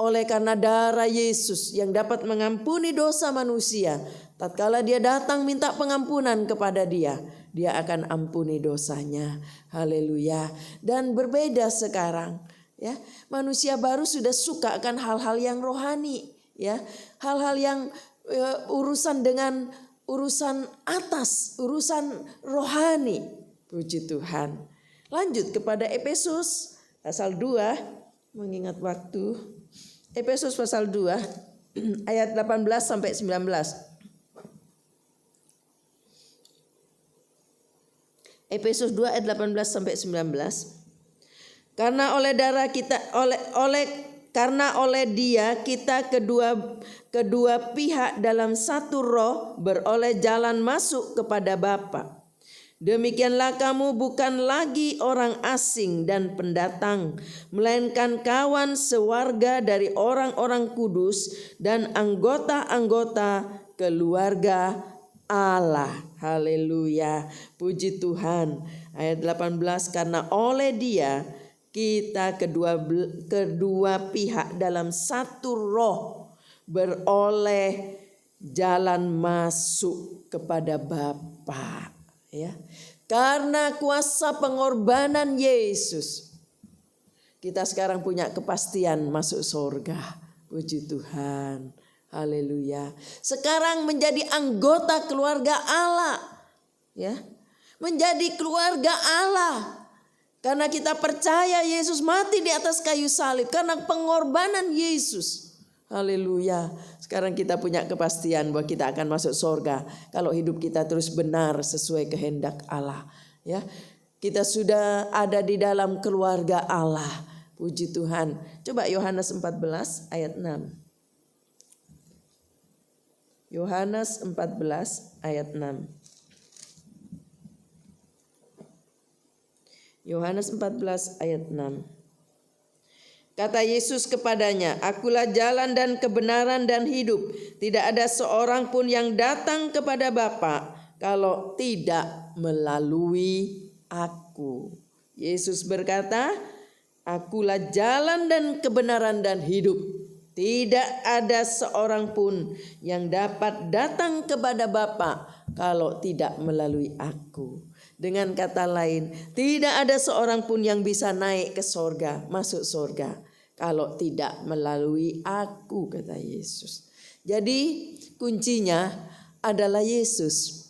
oleh karena darah Yesus yang dapat mengampuni dosa manusia, tatkala dia datang minta pengampunan kepada Dia akan ampuni dosanya. Haleluya. Dan berbeda sekarang, ya. Manusia baru sudah suka akan hal-hal yang rohani, ya. Hal-hal yang urusan atas, urusan rohani. Puji Tuhan. Lanjut kepada Efesus pasal 2, mengingat waktu. Efesus pasal 2 ayat 18 sampai 19. Efesus 2 ayat 18 sampai 19. Karena oleh darah kita karena oleh Dia kita kedua pihak dalam satu roh beroleh jalan masuk kepada Bapa. Demikianlah kamu bukan lagi orang asing dan pendatang, melainkan kawan sewarga dari orang-orang kudus dan anggota-anggota keluarga Allah. Haleluya. Puji Tuhan. Ayat 18, karena oleh Dia kita kedua pihak dalam satu roh beroleh jalan masuk kepada Bapa, ya. Karena kuasa pengorbanan Yesus, kita sekarang punya kepastian masuk surga. Puji Tuhan. Haleluya. Sekarang menjadi anggota keluarga Allah, ya. Menjadi keluarga Allah. Karena kita percaya Yesus mati di atas kayu salib karena pengorbanan Yesus. Haleluya. Sekarang kita punya kepastian bahwa kita akan masuk surga kalau hidup kita terus benar sesuai kehendak Allah, ya. kita sudah ada di dalam keluarga Allah. Puji Tuhan. Coba Yohanes 14 ayat 6. Yohanes 14 ayat 6. Yohanes 14 ayat 6. Kata Yesus kepadanya, "Akulah jalan dan kebenaran dan hidup. Tidak ada seorang pun yang datang kepada Bapa kalau tidak melalui Aku." Yesus berkata, "Akulah jalan dan kebenaran dan hidup. Tidak ada seorang pun yang dapat datang kepada Bapa kalau tidak melalui Aku." Dengan kata lain, tidak ada seorang pun yang bisa naik ke sorga, masuk sorga, kalau tidak melalui Aku, kata Yesus. Jadi kuncinya adalah Yesus.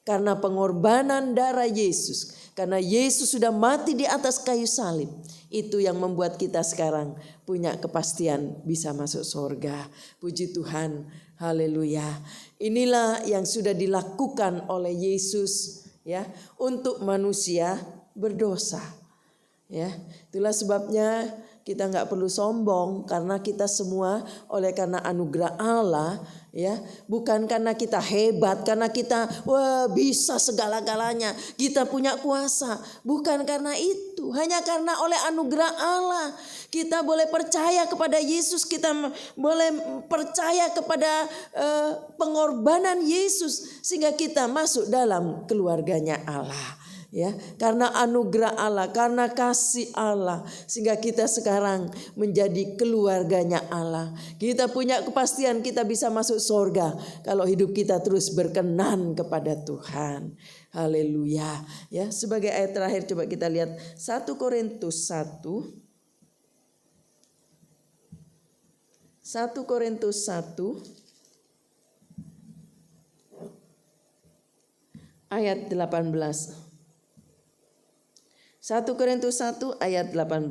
Karena pengorbanan darah Yesus, karena Yesus sudah mati di atas kayu salib, itu yang membuat kita sekarang punya kepastian bisa masuk surga. Puji Tuhan, haleluya. Inilah yang sudah dilakukan oleh Yesus ya untuk manusia berdosa. Ya, itulah sebabnya kita nggak perlu sombong, karena kita semua oleh karena anugerah Allah, ya, bukan karena kita hebat, karena kita bisa segala-galanya, kita punya kuasa, bukan karena itu, hanya karena oleh anugerah Allah kita boleh percaya kepada Yesus, kita boleh percaya kepada pengorbanan Yesus sehingga kita masuk dalam keluarganya Allah. Ya, karena anugerah Allah, karena kasih Allah, sehingga kita sekarang menjadi keluarganya Allah. Kita punya kepastian kita bisa masuk surga kalau hidup kita terus berkenan kepada Tuhan. Haleluya. Ya, sebagai ayat terakhir coba kita lihat 1 Korintus 1. 1 Korintus 1 ayat 18. 1 Korintus 1 ayat 18.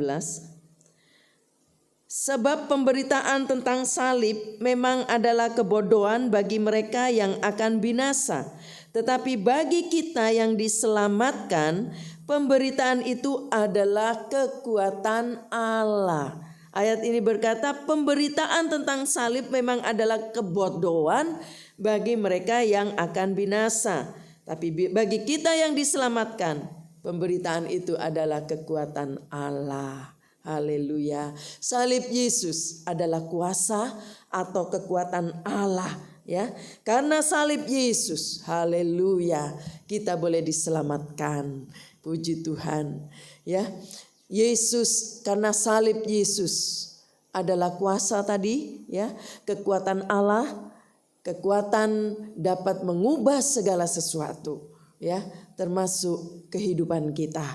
Sebab pemberitaan tentang salib memang adalah kebodohan bagi mereka yang akan binasa, tetapi bagi kita yang diselamatkan, pemberitaan itu adalah kekuatan Allah. Ayat ini berkata, pemberitaan tentang salib memang adalah kebodohan bagi mereka yang akan binasa, tapi bagi kita yang diselamatkan, pemberitaan itu adalah kekuatan Allah. Haleluya. Salib Yesus adalah kuasa atau kekuatan Allah, ya. Karena salib Yesus, haleluya, kita boleh diselamatkan. Puji Tuhan, ya. Yesus, karena salib Yesus adalah kuasa tadi, ya, kekuatan Allah, kekuatan dapat mengubah segala sesuatu, ya, termasuk kehidupan kita.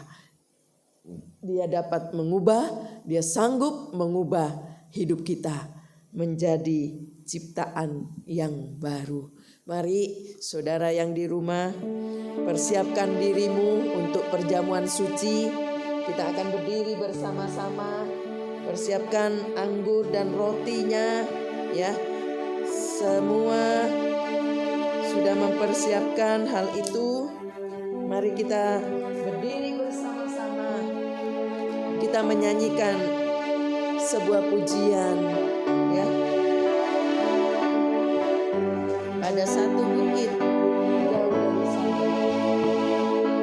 Dia dapat mengubah, dia sanggup mengubah hidup kita menjadi ciptaan yang baru. Mari saudara yang di rumah, persiapkan dirimu untuk perjamuan suci. Kita akan berdiri bersama-sama, persiapkan anggur dan rotinya, ya. Semua sudah mempersiapkan hal itu. Mari kita berdiri bersama-sama. Kita menyanyikan sebuah pujian, ya. Ada satu bukit jauh dari sana.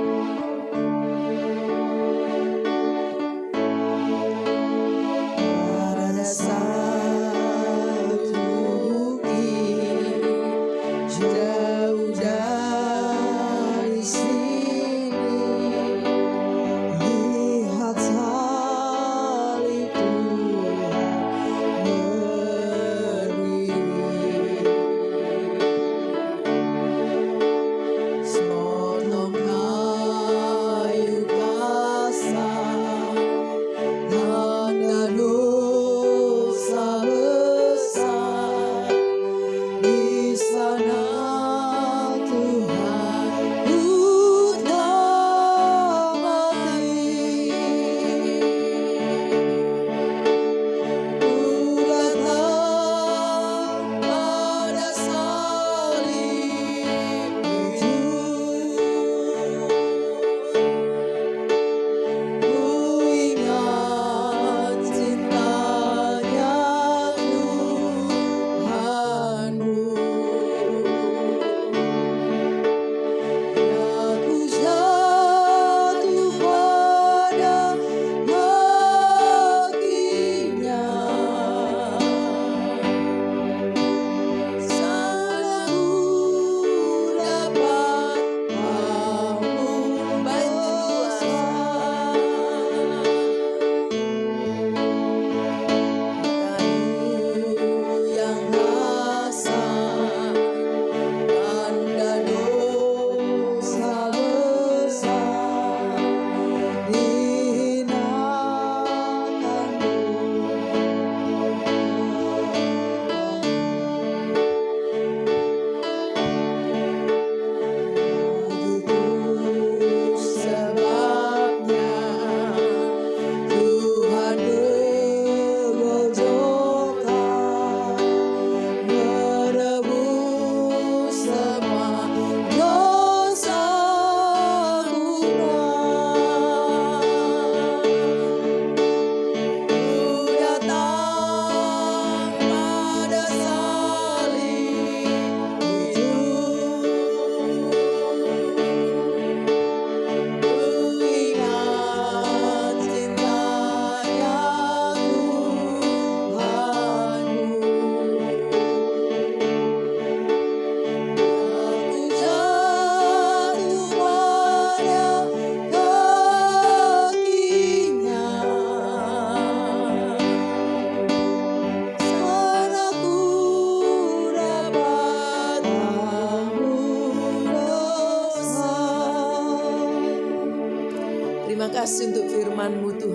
Ada satu bukit jauh dari sini, lihat salib Tuhan berdiri.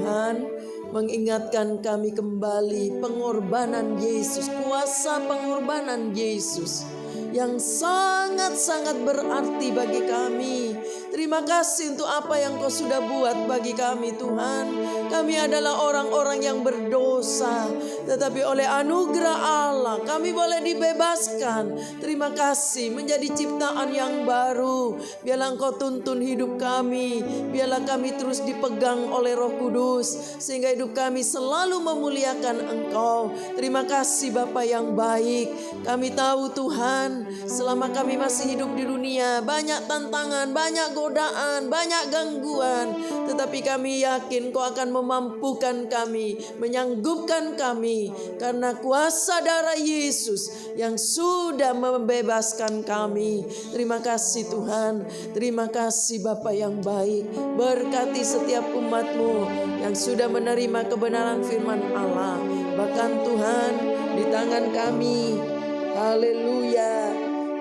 Tuhan mengingatkan kami kembali pengorbanan Yesus, kuasa pengorbanan Yesus yang sangat-sangat berarti bagi kami. Terima kasih untuk apa yang Kau sudah buat bagi kami Tuhan. Kami adalah orang-orang yang berdosa, tetapi oleh anugerah Allah kami boleh dibebaskan. Terima kasih menjadi ciptaan yang baru. Biarlah Engkau tuntun hidup kami, biarlah kami terus dipegang oleh Roh Kudus, sehingga hidup kami selalu memuliakan Engkau. Terima kasih Bapa yang baik. Kami tahu Tuhan, selama kami masih hidup di dunia, banyak tantangan, banyak godaan, banyak gangguan, tetapi kami yakin Kau akan memampukan kami, menyanggupkan kami, karena kuasa darah Yesus yang sudah membebaskan kami. Terima kasih Tuhan, terima kasih Bapa yang baik. Berkati setiap umat-Mu yang sudah menerima kebenaran firman Allah. Bahkan Tuhan, di tangan kami, haleluya,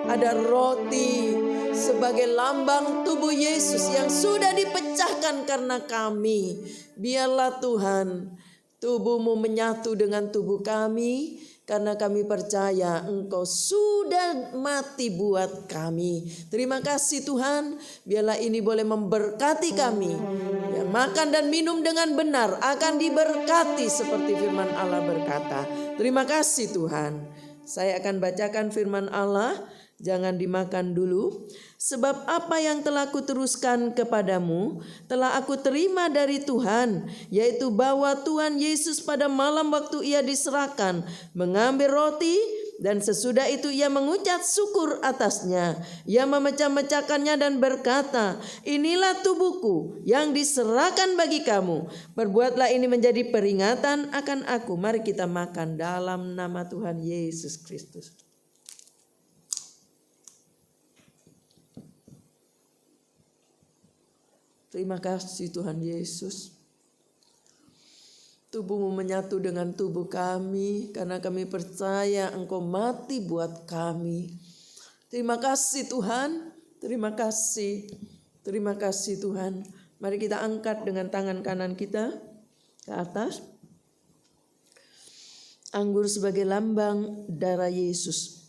ada roti sebagai lambang tubuh Yesus yang sudah dipecahkan karena kami. Biarlah Tuhan, tubuh-Mu menyatu dengan tubuh kami, karena kami percaya Engkau sudah mati buat kami. Terima kasih Tuhan, biarlah ini boleh memberkati kami. Yang makan dan minum dengan benar akan diberkati seperti firman Allah berkata. Terima kasih Tuhan. Saya akan bacakan firman Allah. Jangan dimakan dulu. Sebab apa yang telah kuteruskan kepadamu telah aku terima dari Tuhan, yaitu bahwa Tuhan Yesus pada malam waktu Ia diserahkan mengambil roti, dan sesudah itu Ia mengucap syukur atasnya. Ia memecah-mecahkannya dan berkata, inilah tubuhku yang diserahkan bagi kamu. Perbuatlah ini menjadi peringatan akan aku. Mari kita makan dalam nama Tuhan Yesus Kristus. Terima kasih Tuhan Yesus. Tubuh-Mu menyatu dengan tubuh kami, karena kami percaya Engkau mati buat kami. Terima kasih Tuhan, terima kasih. Terima kasih Tuhan. Mari kita angkat dengan tangan kanan kita ke atas. Anggur sebagai lambang darah Yesus.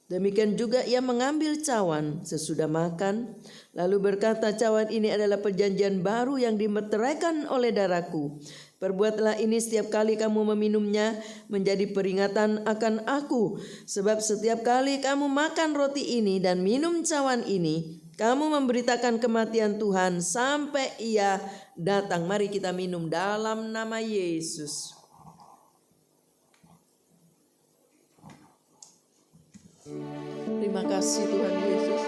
Demikian juga Ia mengambil cawan sesudah makan, lalu berkata, cawan ini adalah perjanjian baru yang dimeteraikan oleh darahku. Perbuatlah ini setiap kali kamu meminumnya menjadi peringatan akan aku. Sebab setiap kali kamu makan roti ini dan minum cawan ini, kamu memberitakan kematian Tuhan sampai Ia datang. Mari kita minum dalam nama Yesus. Terima kasih Tuhan Yesus.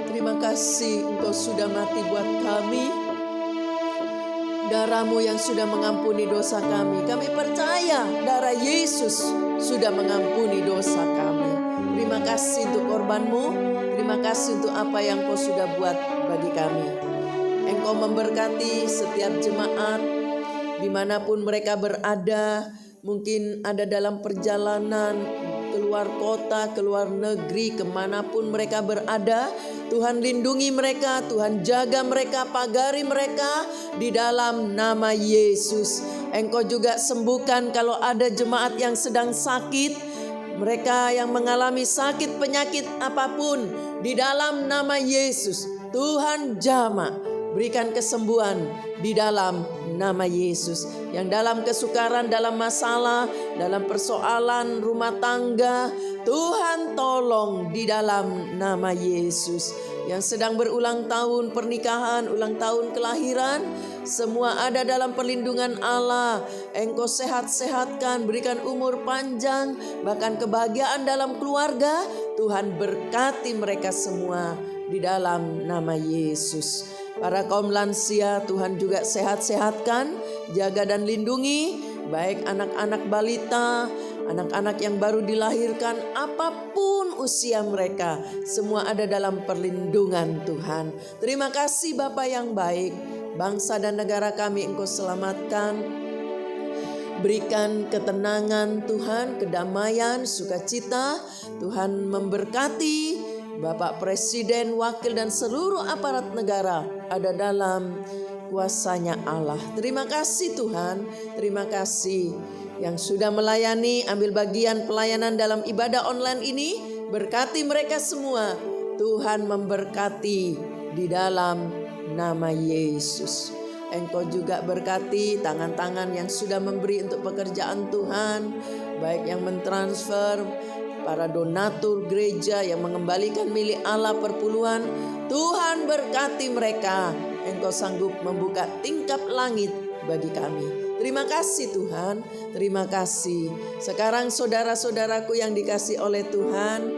Terima kasih Engkau sudah mati buat kami. Darah-Mu yang sudah mengampuni dosa kami. Kami percaya darah Yesus sudah mengampuni dosa kami. Terima kasih untuk korban-Mu. Terima kasih untuk apa yang Kau sudah buat bagi kami. Engkau memberkati setiap jemaat dimanapun mereka berada. Mungkin ada dalam perjalanan keluar kota, keluar negeri, kemanapun mereka berada. Tuhan lindungi mereka, Tuhan jaga mereka, pagari mereka di dalam nama Yesus. Engkau juga sembuhkan kalau ada jemaat yang sedang sakit, mereka yang mengalami sakit penyakit apapun, di dalam nama Yesus. Tuhan jamah, berikan kesembuhan di dalam nama Yesus. Yang dalam kesukaran, dalam masalah, dalam persoalan rumah tangga, Tuhan tolong di dalam nama Yesus. Yang sedang berulang tahun pernikahan, ulang tahun kelahiran, semua ada dalam perlindungan Allah. Engkau sehat-sehatkan, berikan umur panjang, bahkan kebahagiaan dalam keluarga. Tuhan berkati mereka semua di dalam nama Yesus. Para kaum lansia Tuhan juga sehat-sehatkan, jaga dan lindungi, baik anak-anak balita, anak-anak yang baru dilahirkan, apapun usia mereka, semua ada dalam perlindungan Tuhan. Terima kasih Bapa yang baik, bangsa dan negara kami Engkau selamatkan. Berikan ketenangan Tuhan, kedamaian, sukacita. Tuhan memberkati Bapak Presiden, Wakil dan seluruh aparat negara ada dalam kuasanya Allah. Terima kasih Tuhan, terima kasih yang sudah melayani, ambil bagian pelayanan dalam ibadah online ini. Berkati mereka semua. Tuhan memberkati di dalam nama Yesus. Engkau juga berkati tangan-tangan yang sudah memberi untuk pekerjaan Tuhan, baik yang mentransfer, para donatur gereja yang mengembalikan milik Allah perpuluhan. Tuhan berkati mereka. Engkau sanggup membuka tingkap langit bagi kami. Terima kasih Tuhan, terima kasih. Sekarang saudara-saudaraku yang dikasih oleh Tuhan,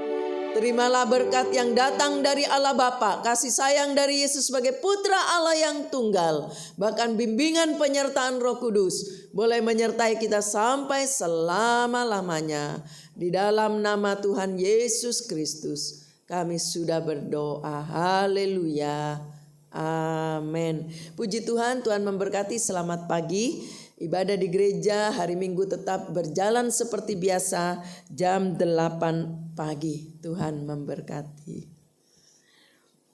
terimalah berkat yang datang dari Allah Bapa, kasih sayang dari Yesus sebagai putra Allah yang tunggal, bahkan bimbingan penyertaan Roh Kudus boleh menyertai kita sampai selama-lamanya. Di dalam nama Tuhan Yesus Kristus kami sudah berdoa. Haleluya. Amin. Puji Tuhan, Tuhan memberkati. Selamat pagi. Ibadah di gereja hari Minggu tetap berjalan seperti biasa jam 8 pagi. Tuhan memberkati.